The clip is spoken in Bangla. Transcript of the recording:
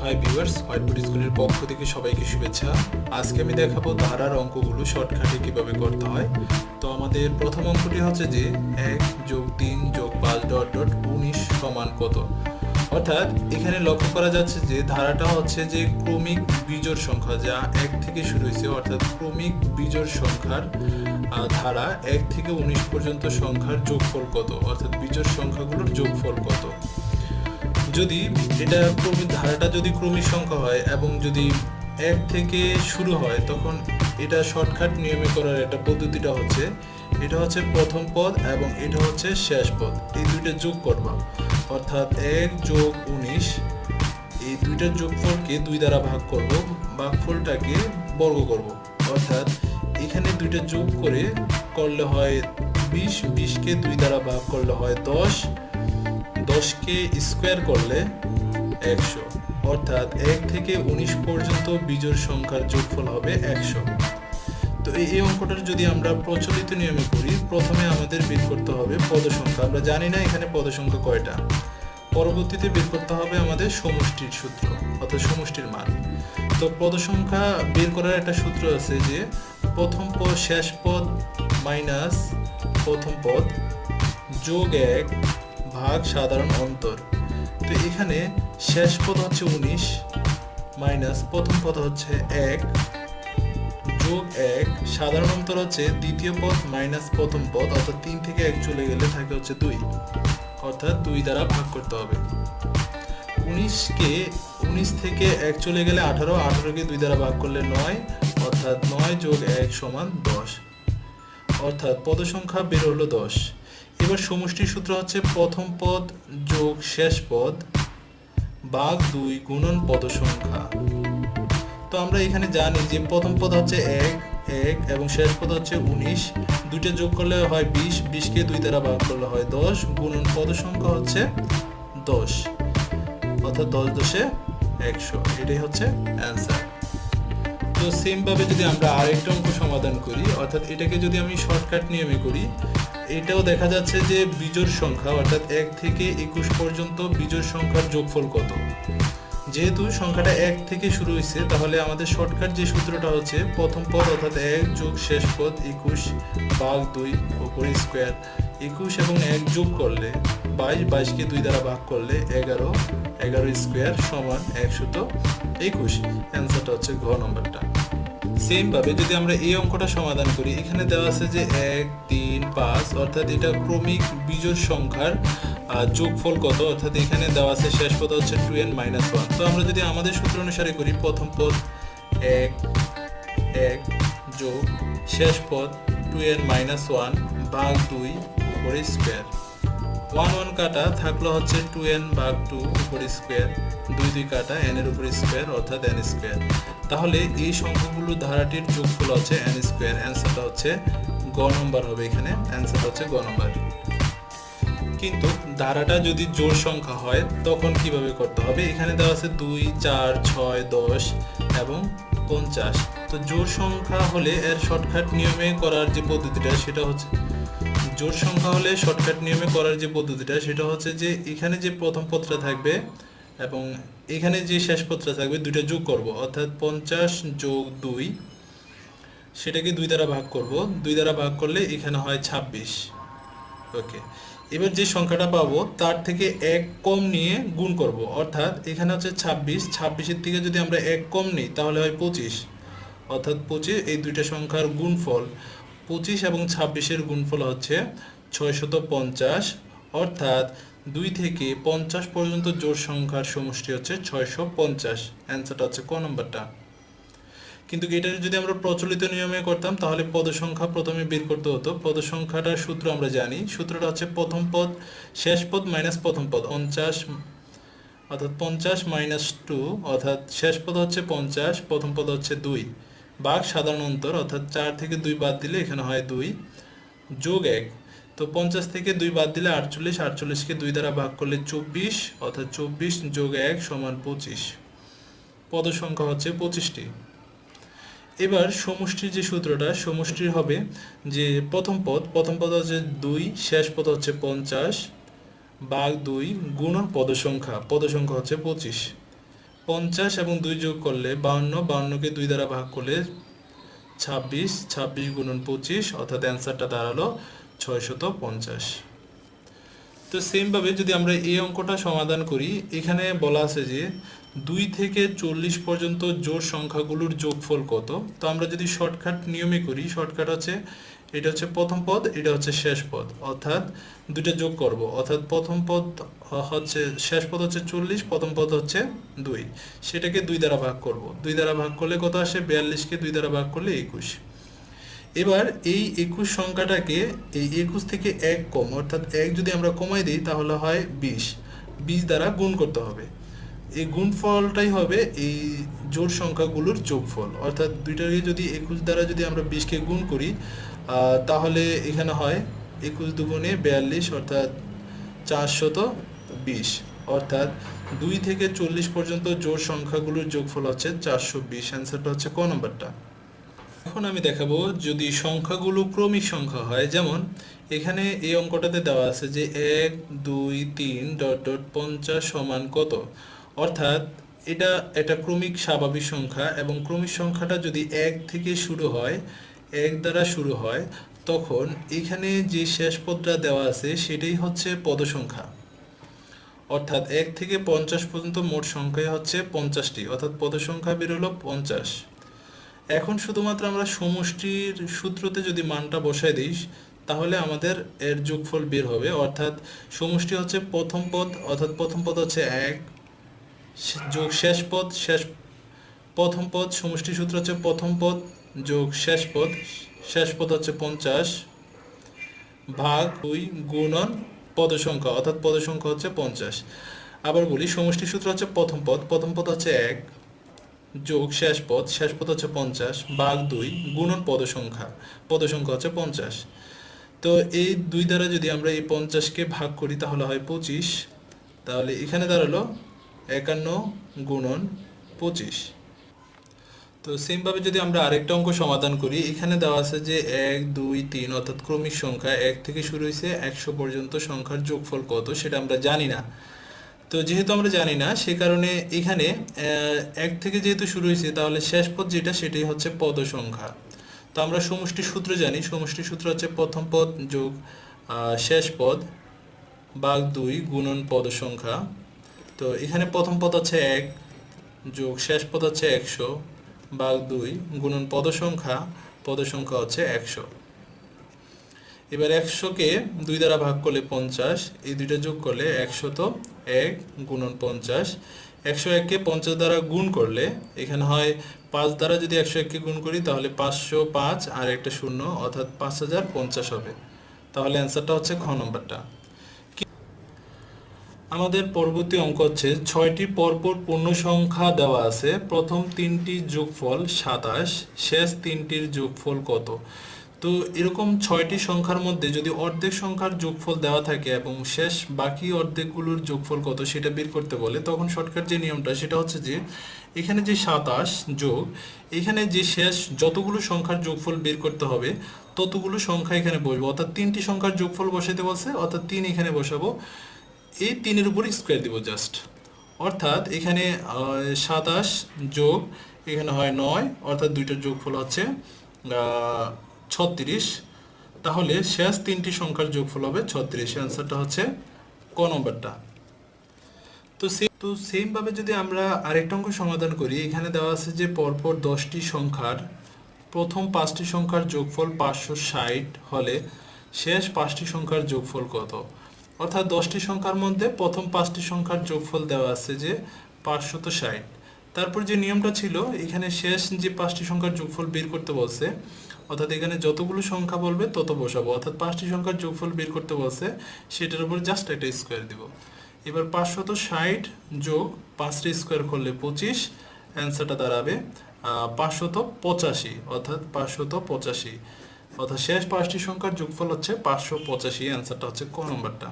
হাই ভিউয়ার্স, হোয়াইটবোর্ড স্কুলের পক্ষ থেকে সবাইকে শুভেচ্ছা। আজকে আমি দেখাবো ধারার অঙ্কগুলো শর্টকাটে কিভাবে করতে হয়। তো আমাদের প্রথম অঙ্কটি হচ্ছে যে 1+3+5 সমান কত। অর্থাৎ এখানে লক্ষ্য করা যাচ্ছে যে ধারাটা হচ্ছে যে ক্রমিক বিজোড় সংখ্যা, যা 1 থেকে শুরু হয়েছে, অর্থাৎ ক্রমিক বিজোড় সংখ্যার ধারা 1 থেকে 19 পর্যন্ত সংখ্যার যোগফল কত, অর্থাৎ বিজোড় সংখ্যাগুলোর যোগফল কত। যদি এটা ধারাটা যদি ক্রমিক সংখ্যা হয় এবং যদি 1 থেকে শুরু হয়, তখন এটা শর্টকাট নিয়মে করার একটা পদ্ধতিটা হচ্ছে, এটা হচ্ছে প্রথম পদ এবং এটা হচ্ছে শেষ পদ, এই দুইটা যোগ করবা। অর্থাৎ 1+19, এই দুইটার যোগফলকে 2 দ্বারা ভাগ করব, ভাগফলটাকে বর্গ করব। অর্থাৎ এখানে দুইটা যোগ করলে হয় 20, 20কে 2 দ্বারা ভাগ করলে হয় 10, 10কে স্কোয়ার করলে 100। অর্থাৎ 1 থেকে 19 পর্যন্ত বিজোড় সংখ্যার যোগফল হবে 100। তো এই অঙ্কটার যদি আমরা প্রচলিত নিয়মে করি, প্রথমে আমাদের বের করতে হবে পদ সংখ্যা। আমরা জানি না এখানে পদ সংখ্যা কয়টা, পরবর্তীতে বের করতে হবে আমাদের সমষ্টির সূত্র, অর্থাৎ সমষ্টির মান। তো পদ সংখ্যা বের করার একটা সূত্র আছে যে প্রথম পদ শেষ পদ মাইনাস প্রথম পদ যোগ 1 ভাগ সাধারণ অন্তর। তো এখানে শেষ পদ হচ্ছে 19 মাইনাস প্রথম পদ হচ্ছে 1 যোগ 1 সাধারণ অন্তর হচ্ছে দ্বিতীয় পদ মাইনাস প্রথম পদ, অর্থাৎ 3 থেকে 1 চলে গেলে থাকে হচ্ছে 2, অর্থাৎ 2 দ্বারা ভাগ করতে হবে। 19 থেকে 1 চলে গেলে 18, 18কে 2 দ্বারা ভাগ করলে 9, অর্থাৎ 9 যোগ 1 সমান 10, অর্থাৎ পদ সংখ্যা বের হলো 10। এবার সমষ্টির সূত্র হচ্ছে প্রথম পদ যোগ শেষ পদ ভাগ 2 গুণন পদ সংখ্যা। তো আমরা এখানে জানি যে প্রথম পদ হচ্ছে 1 এবং শেষ পদ হচ্ছে 19, দুইটা যোগ করলে হয় 20, 20কে 2 দ্বারা ভাগ করলে হয় 10 গুণন পদ সংখ্যা হচ্ছে 10, অর্থাৎ 10 10 100। এটাই হচ্ছে অ্যান্সার। তো সেম ভাবে যদি আমরা আরেকটা অঙ্ক সমাধান করি, অর্থাৎ এটাকে যদি আমি শর্টকাট নিয়মে করি, এটাও দেখা যাচ্ছে যে বিজোড় সংখ্যা, অর্থাৎ 1 থেকে 21 পর্যন্ত বিজোড় সংখ্যার যোগফল কত। যেহেতু সংখ্যাটা 1 থেকে শুরু হয়েছে, তাহলে আমাদের শর্টকাট যে সূত্রটা হচ্ছে প্রথম পদ অর্থাৎ 1 যোগ শেষ পদ 21 ভাগ 2 উপরে স্কোয়ার। 21 এবং 1 যোগ করলে 22, 22কে 2 দ্বারা ভাগ করলে 11, 11 স্কোয়ার সমান 121। অ্যান্সারটা হচ্ছে ঘ নম্বরটা। সেম ভাবে যদি আমরা এই অঙ্কটা সমাধান করি, এখানে দেওয়া আছে যে 1 3 5, অর্থাৎ এটা ক্রমিক বিজোড় সংখ্যার যোগফল কত, অর্থাৎ এখানে দেওয়া আছে শেষ পদ হচ্ছে 2n - 1। তো আমরা যদি আমাদের সূত্র অনুসারে করি, প্রথম পদ 1 1 যোগ শেষ পদ 2n - 1 ভাগ 2 উপরে স্কোয়ার। 1 1 কাটা থাকলো হচ্ছে 2n ভাগ 2 উপরে স্কোয়ার, 2 2 কাটা n এর উপরে স্কোয়ার, অর্থাৎ n স্কোয়ার। তাহলে এই সংখ্যাগুলো ধারাটির যোগফল হচ্ছে n স্কোয়ার। অ্যান্সারটা হচ্ছে গ নম্বর হবে, এখানে অ্যান্সারটা হচ্ছে গ নম্বর। কিন্তু ধারাটা যদি জোড় সংখ্যা হয় তখন কিভাবে করতে হবে, এখানে দেওয়া আছে 2 4 6 10 এবং 50। তো জোড় সংখ্যা হলে এর শর্টকাট নিয়মে করার যে পদ্ধতিটা, সেটা হচ্ছে জোড় সংখ্যা হলে শর্টকাট নিয়মে করার যে পদ্ধতিটা সেটা হচ্ছে যে এখানে যে প্রথম পদটা থাকবে এবং এখানে যে শেষ পদটা থাকবে, দুইটা যোগ করব, অর্থাৎ 50 যোগ 2, সেটাকে 2 দ্বারা ভাগ করব। 2 দ্বারা ভাগ করলে এখানে হয় 26। ওকে, এবার যে সংখ্যাটা পাবো তার থেকে 1 কম নিয়ে গুণ করব, অর্থাৎ এখানে হচ্ছে 26, 26-এর থেকে যদি আমরা 1 কম নিই তাহলে হয় 25, অর্থাৎ 25। এই দুইটা সংখ্যার গুণফল 25 এবং 26-এর গুণফল হচ্ছে 650, অর্থাৎ 2 থেকে 50 পর্যন্ত জোড় সংখ্যার সমষ্টি হচ্ছে 650। অ্যান্সারটা হচ্ছে ক নম্বরটা। কিন্তু এটা যদি আমরা প্রচলিত নিয়মে করতাম তাহলে পদ সংখ্যা প্রথমে বের করতে হতো। পদ সংখ্যাটার সূত্র আমরা জানি, সূত্রটা হচ্ছে প্রথম পদ শেষ পদ মাইনাস প্রথম পদ 50, অর্থাৎ 50 - 2, অর্থাৎ শেষ পদ হচ্ছে 50, প্রথম পদ হচ্ছে 2 ভাগ সাধারণ অন্তর, অর্থাৎ 4 থেকে 2 বাদ দিলে এখানে হয় 2 যোগ 1। তো 50 থেকে 2 বাদ দিলে 48, 48কে 2 দ্বারা ভাগ করলে 24, অর্থাৎ 24 যোগ 1 সমান 25। পদ সংখ্যা হচ্ছে 25টি। এবার সমষ্টির যে সূত্রটা, সমষ্টির হবে যে প্রথম পদ হচ্ছে 2, শেষ পদ হচ্ছে 50 ভাগ 2 গুণন পদ সংখ্যা হচ্ছে 25। 50 এবং 2 যোগ করলে 52, 52কে 2 দ্বারা ভাগ করলে 26, 26 গুণন 25 অর্থাৎ অ্যান্সারটা দাঁড়ালো 650। তো সেম ভাবে যদি আমরা এই অঙ্কটা সমাধান করি, এখানে বলা আছে যে 2 থেকে 40 পর্যন্ত জোড় সংখ্যাগুলোর যোগফল কত। তো আমরা যদি শর্টকাট নিয়মে করি, শর্টকাট হচ্ছে এটা হচ্ছে প্রথম পদ, এটা হচ্ছে শেষ পদ, অর্থাৎ দুইটা যোগ করব, অর্থাৎ প্রথম পদ হচ্ছে, শেষ পদ হচ্ছে 40, প্রথম পদ হচ্ছে 2, সেটাকে 2 দ্বারা ভাগ করব। 2 দ্বারা ভাগ করলে কত আসে? 42কে 2 দ্বারা ভাগ করলে 21। এবার এই 21 সংখ্যাটাকে এই 21 থেকে 1 কম, অর্থাৎ 1 যদি আমরা কমাই দিই তাহলে হয় 20, 20 দ্বারা গুণ করতে হবে। এই গুণফলটাই হবে এই জোড় সংখ্যাগুলোর যোগফল, অর্থাৎ দুইটাকে যদি 21 দ্বারা যদি আমরা 20কে গুণ করি তাহলে এখানে হয় 21 দুগুণে 42 অর্থাৎ 420, অর্থাৎ 2 থেকে 40 পর্যন্ত জোড় সংখ্যাগুলোর যোগফল হচ্ছে 420। অ্যান্সারটা হচ্ছে ক নম্বরটা। এখন আমি দেখাবো যদি সংখ্যাগুলো ক্রমিক সংখ্যা হয়, যেমন এখানে এই অঙ্কটাতে দেওয়া আছে যে 1 2 3 ডট ডট 50 সমান কত, অর্থাৎ এটা একটা ক্রমিক স্বাভাবিক সংখ্যা এবং ক্রমিক সংখ্যাটা যদি 1 থেকে শুরু হয়, 1 দ্বারা শুরু হয়, তখন এখানে যে শেষ পদটা দেওয়া আছে সেটাই হচ্ছে পদ সংখ্যা, অর্থাৎ 1 থেকে 50 পর্যন্ত মোট সংখ্যাই হচ্ছে 50টি, অর্থাৎ পদ সংখ্যা বের হলো 50। এখন শুধুমাত্র আমরা সমষ্টির সূত্রতে যদি মানটা বসাই দিই তাহলে আমাদের এর যোগফল বের হবে, অর্থাৎ সমষ্টি হচ্ছে প্রথম পদ, অর্থাৎ প্রথম পদ হচ্ছে 1 যোগ শেষ পদ, প্রথম পদ, সমষ্টি সূত্র হচ্ছে প্রথম পদ যোগ শেষ পদ, শেষ পদ হচ্ছে 50 ভাগ 2 গুণন পদ সংখ্যা, অর্থাৎ পদ সংখ্যা হচ্ছে 50। আবার বলি, সমষ্টি সূত্র হচ্ছে প্রথম পদ, প্রথম পদ হচ্ছে 1 যোগ শেষ পদ, শেষ পদ হচ্ছে 50 ভাগ 2 গুণন পদ সংখ্যা হচ্ছে 50। তো এই 2 দ্বারা যদি আমরা এই 50কে ভাগ করি তাহলে হয় 25, তাহলে এখানে দাঁড়ালো 51 গুণন 25। তো সেম ভাবে যদি আমরা আরেকটা অঙ্ক সমাধান করি, এখানে দেওয়া আছে যে 1 2 3 অর্থাৎ ক্রমিক সংখ্যা 1 থেকে শুরু হয়েছে 100 পর্যন্ত সংখ্যার যোগফল কত সেটা আমরা জানি না। তো যেহেতু আমরা জানি না সে কারণে এখানে 1 থেকে যেহেতু শুরু হয়েছে তাহলে শেষ পদ যেটা সেটাই হচ্ছে পদ সংখ্যা। তো আমরা সমষ্টি সূত্র জানি, সমষ্টি সূত্র হচ্ছে প্রথম পদ যোগ শেষ পদ ভাগ 2 গুণন পদ সংখ্যা। তো এখানে প্রথম পদ হচ্ছে 1 যোগ শেষ পদ হচ্ছে 100 ভাগ 2 গুণন পদ সংখ্যা হচ্ছে 100। এবার 100কে 2 দ্বারা ভাগ করলে 50, এই দুইটা যোগ করলে 101 গুণন 50। 101কে 50 দ্বারা গুণ করলে এখানে হয় 5 দ্বারা যদি 101কে গুণ করি তাহলে 505 আর একটা শূন্য অর্থাৎ 5050 হবে। তাহলে অ্যান্সারটা হচ্ছে খ নম্বরটা। আমাদের পরবর্তী অঙ্ক হচ্ছে 6টি পরপর পূর্ণ সংখ্যা দেওয়া আছে, প্রথম 3টির যোগফল 27, শেষ 3টির যোগফল কত। তো এরকম 6টি সংখ্যার মধ্যে যদি অর্ধেক সংখ্যার যোগফল দেওয়া থাকে এবং শেষ বাকি অর্ধেকগুলোর যোগফল কত সেটা বের করতে বলে, তখন শর্টকাট যে নিয়মটা সেটা হচ্ছে যে এখানে যে 27 যোগ এখানে যে শেষ যতগুলো সংখ্যার যোগফল বের করতে হবে ততগুলো সংখ্যা এখানে বসবো, অর্থাৎ 3টি সংখ্যার যোগফল বসাইতে বলছে, অর্থাৎ 3 এখানে বসাবো, এই 3-এর উপর স্কোয়ার দিব জাস্ট, অর্থাৎ এখানে 27 যোগ এখানে হয় 9, অর্থাৎ দুইটার যোগফল হচ্ছে 36। তাহলে শেষ 3টি সংখ্যার যোগফল হবে 36। অ্যান্সারটা হচ্ছে ক নম্বরটা। তো সেম ভাবে যদি আমরা আরেকটা অঙ্ক সমাধান করি, এখানে দেওয়া আছে যে পরপর 10টি সংখ্যার প্রথম 5টি সংখ্যার যোগফল 560 হলে শেষ 5টি সংখ্যার যোগফল কত। অর্থাৎ 10টি সংখ্যার মধ্যে প্রথম 5টি সংখ্যার যোগফল দেওয়া আছে যে 560, তারপর যে নিয়মটা ছিল এখানে শেষ যে 5টি সংখ্যার যোগফল বের করতে বলছে, অর্থাৎ এখানে যতগুলো সংখ্যা বলবে তত বসাবো, অর্থাৎ 5টি সংখ্যার যোগফল বের করতে বলছে সেটার উপর জাস্ট একটা স্কোয়ার দিব। এবার 560 যোগ 5টি স্কোয়ার করলে 25, অ্যান্সারটা দাঁড়াবে 585, অর্থাৎ 585, অর্থাৎ শেষ 5টি সংখ্যার যোগফল হচ্ছে 585। অ্যান্সারটা হচ্ছে ক নম্বরটা।